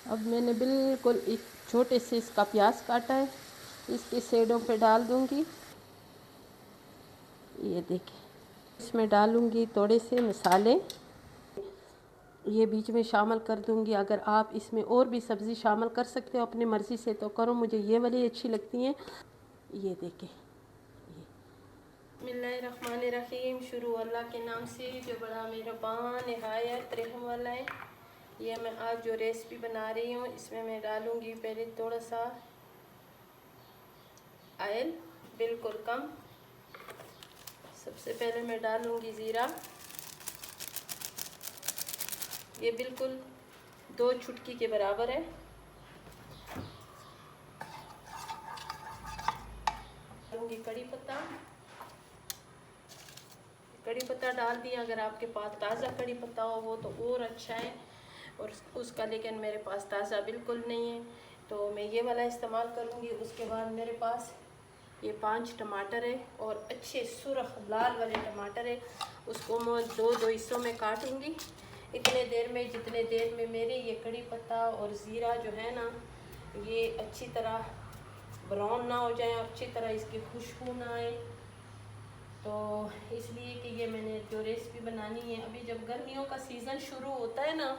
अब मैंने बिल्कुल एक छोटे से इसका प्याज काटा है, इसके शेडों पे डाल दूंगी। ये देखिए, इसमें डालूंगी थोड़े से मसाले, ये बीच में शामिल कर दूंगी। अगर आप इसमें और भी सब्ज़ी शामिल कर सकते हो अपनी मर्ज़ी से तो करो, मुझे ये वाली अच्छी लगती हैं। ये देखिए, बिस्मिल्लाहिर्रहमानिर्रहीम। शुरू अल्लाह के नाम से जो बड़ा मेहरबान निहायत रहम वाला है। ये मैं आज जो रेसिपी बना रही हूँ इसमें मैं डालूँगी पहले थोड़ा सा ऑयल, बिल्कुल कम। सबसे पहले मैं डालूँगी ज़ीरा, ये बिल्कुल 2 चुटकी के बराबर है। डालूँगी कड़ी पत्ता, कड़ी पत्ता डाल दिया। अगर आपके पास ताज़ा कड़ी पत्ता हो वो तो और अच्छा है, और उसका लेकिन मेरे पास ताज़ा बिल्कुल नहीं है तो मैं ये वाला इस्तेमाल करूँगी। उसके बाद मेरे पास ये 5 टमाटर है और अच्छे सुरख लाल वाले टमाटर है, उसको मैं दो हिस्सों में काटूँगी। इतने देर में जितने देर में मेरे ये कड़ी पत्ता और ज़ीरा जो है ना ये अच्छी तरह ब्राउन ना हो जाए और अच्छी तरह इसकी खुशबू ना आए, तो इसलिए कि ये मैंने जो रेसिपी बनानी है। अभी जब गर्मियों का सीज़न शुरू होता है ना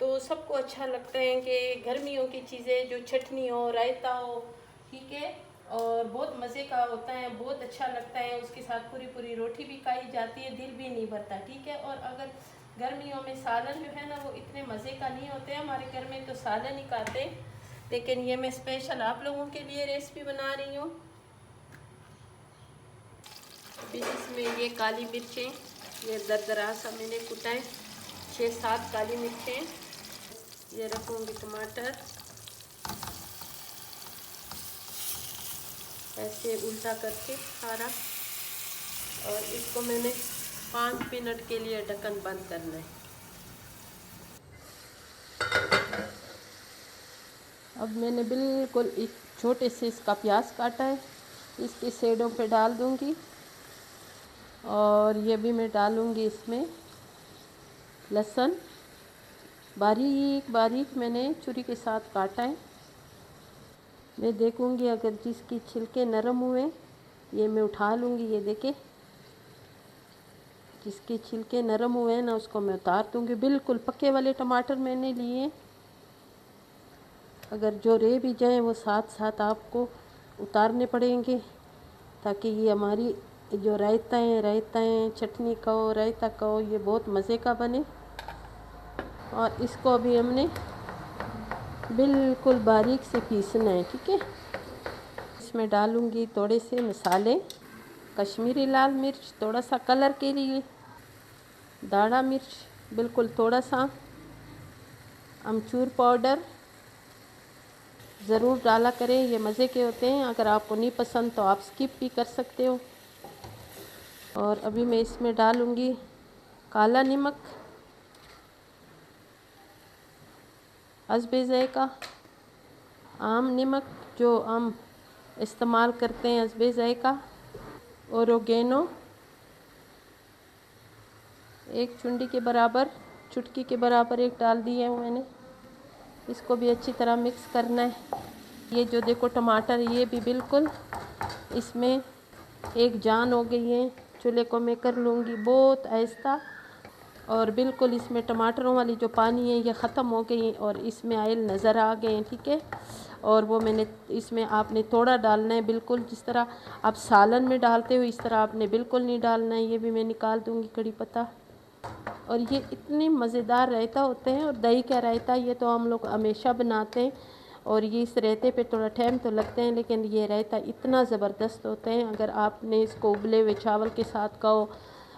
तो सबको अच्छा लगता है कि गर्मियों की चीज़ें जो चटनी हो, रायता हो, ठीक है, और बहुत मज़े का होता है, बहुत अच्छा लगता है। उसके साथ पूरी पूरी रोटी भी खाई जाती है, दिल भी नहीं भरता, ठीक है। और अगर गर्मियों में सालन जो है ना वो इतने मज़े का नहीं होते, हमारे घर में तो सालन ही खाते, लेकिन ये मैं स्पेशल आप लोगों के लिए रेसिपी बना रही हूँ। अभी इसमें ये काली मिर्चें, ये दरदरा सा मैंने कुटा है, 6-7 काली मिर्चें, ये रखूँगी टमाटर, ऐसे उल्टा करके सारा, और इसको मैंने 5 मिनट के लिए ढक्कन बंद करना है। अब मैंने बिल्कुल एक छोटे से इसका प्याज काटा है, इसके शेडों पे डाल दूंगी, और ये भी मैं डालूंगी इसमें लहसुन, बारीक बारीक मैंने छुरी के साथ काटा है। मैं देखूंगी अगर जिसकी छिलके नरम हुए ये मैं उठा लूँगी। ये देखे, जिसके छिलके नरम हुए हैं ना उसको मैं उतार दूँगी। बिल्कुल पके वाले टमाटर मैंने लिए, अगर जो रह भी जाए वो साथ साथ आपको उतारने पड़ेंगे, ताकि ये हमारी जो रायता है चटनी का हो, रायता का हो, ये बहुत मज़े का बने। और इसको अभी हमने बिल्कुल बारीक से पीसना है, ठीक है। इसमें डालूँगी थोड़े से मसाले, कश्मीरी लाल मिर्च थोड़ा सा कलर के लिए, दाढ़ा मिर्च बिल्कुल थोड़ा सा, अमचूर पाउडर ज़रूर डाला करें, ये मज़े के होते हैं। अगर आपको नहीं पसंद तो आप स्किप भी कर सकते हो। और अभी मैं इसमें डालूँगी काला नमक, हस्बे ज़ायक़ा, आम नमक जो हम इस्तेमाल करते हैं, हस्बे ज़ायक़ा, ओरिगेनो 1 चुंडी के बराबर, चुटकी के बराबर एक डाल दी है मैंने। इसको भी अच्छी तरह मिक्स करना है। ये जो देखो टमाटर ये भी बिल्कुल इसमें एक जान हो गई है। चूल्हे को मैं कर लूँगी बहुत आहिस्ता, और बिल्कुल इसमें टमाटरों वाली जो पानी है ये ख़त्म हो गई है और इसमें ऑयल नज़र आ गए हैं, ठीक है। और वो मैंने इसमें आपने थोड़ा डालना है, बिल्कुल जिस तरह आप सालन में डालते हो इस तरह आपने बिल्कुल नहीं डालना है। ये भी मैं निकाल दूँगी कड़ी पत्ता। और ये इतने मज़ेदार रायता होते हैं, और दही का रायता ये तो हम लोग हमेशा बनाते हैं, और ये इस रायते पे थोड़ा टाइम तो लगते हैं, लेकिन ये रायता इतना ज़बरदस्त होता है। अगर आपने इसको उबले हुए चावल के साथ खाओ,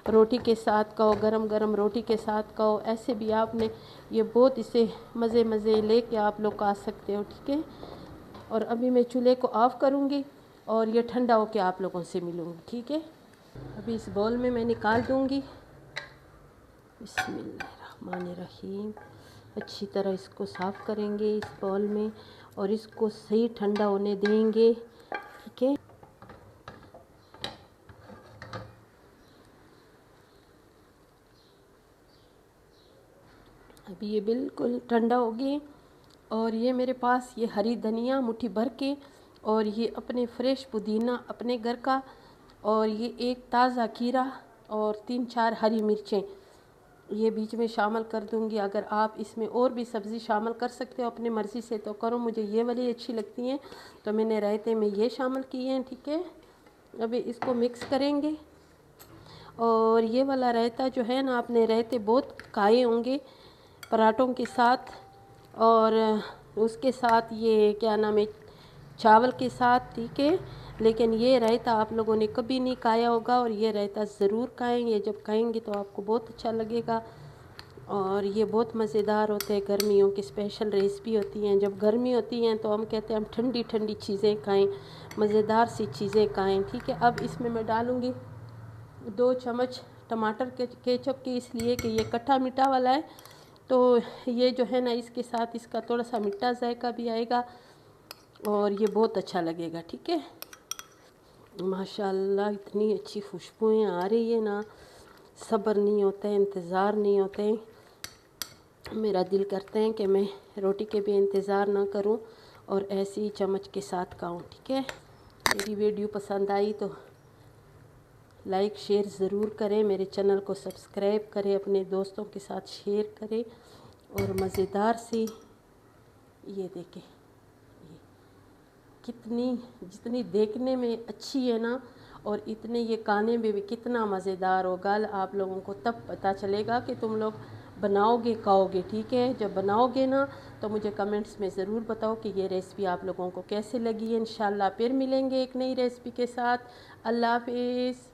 रोटी के साथ खाओ, गरम गरम रोटी के साथ खाओ, ऐसे भी आपने ये बहुत इसे मज़े लेके आप लोग खा सकते हो, ठीक है। और अभी मैं चूल्हे को ऑफ़ करूँगी और ये ठंडा होके आप लोगों से मिलूँगी, ठीक है। अभी इस बाउल में मैं निकाल दूँगी। बिस्मिल्लाहिर्रहमानिर्रहीम। अच्छी तरह इसको साफ़ करेंगे इस बाउल में, और इसको सही ठंडा होने देंगे, ठीक है। अभी ये बिल्कुल ठंडा हो गई, और ये मेरे पास ये हरी धनिया मुट्ठी भर के, और ये अपने फ्रेश पुदीना अपने घर का, और ये एक ताज़ा खीरा और 3-4 हरी मिर्चें ये बीच में शामिल कर दूंगी। अगर आप इसमें और भी सब्ज़ी शामिल कर सकते हो अपनी मर्ज़ी से तो करो, मुझे ये वाली अच्छी लगती हैं तो मैंने रायते में ये शामिल किए हैं। ठीक है, अभी इसको मिक्स करेंगे। और ये वाला रायता जो है ना, आपने रायते बहुत खाए होंगे पराठों के साथ, और उसके साथ ये क्या नाम है, चावल के साथ। ठीक है, लेकिन ये रायता आप लोगों ने कभी नहीं खाया होगा, और ये रायता ज़रूर खाएंगे। जब खाएंगे तो आपको बहुत अच्छा लगेगा, और ये बहुत मज़ेदार होते हैं। गर्मियों की स्पेशल रेसिपी होती हैं। जब गर्मी होती हैं तो हम कहते हैं हम ठंडी ठंडी चीज़ें खाएं, मज़ेदार सी चीज़ें खाएं। ठीक है, अब इसमें मैं डालूँगी 2 चम्मच टमाटर के केचप की, इसलिए कि ये खट्टा मीठा वाला है, तो ये जो है ना इसके साथ इसका थोड़ा सा मीठा जायका भी आएगा और ये बहुत अच्छा लगेगा। ठीक है, माशाल्लाह इतनी अच्छी खुशबुएं आ रही है ना, सब्र नहीं होता है, इंतज़ार नहीं होते हैं। मेरा दिल करता है कि मैं रोटी के भी इंतज़ार ना करूं और ऐसे ही चम्मच के साथ खाऊं। ठीक है, मेरी वीडियो पसंद आई तो लाइक शेयर ज़रूर करें, मेरे चैनल को सब्सक्राइब करें, अपने दोस्तों के साथ शेयर करें। और मज़ेदार सी ये देखें, ये कितनी जितनी देखने में अच्छी है ना, और इतने ये खाने में भी कितना मज़ेदार होगा, आप लोगों को तब पता चलेगा कि तुम लोग बनाओगे खाओगे। ठीक है, जब बनाओगे ना तो मुझे कमेंट्स में ज़रूर बताओ कि ये रेसिपी आप लोगों को कैसे लगी है। इंशाल्लाह फिर मिलेंगे एक नई रेसिपी के साथ। अल्लाह हाफिज़।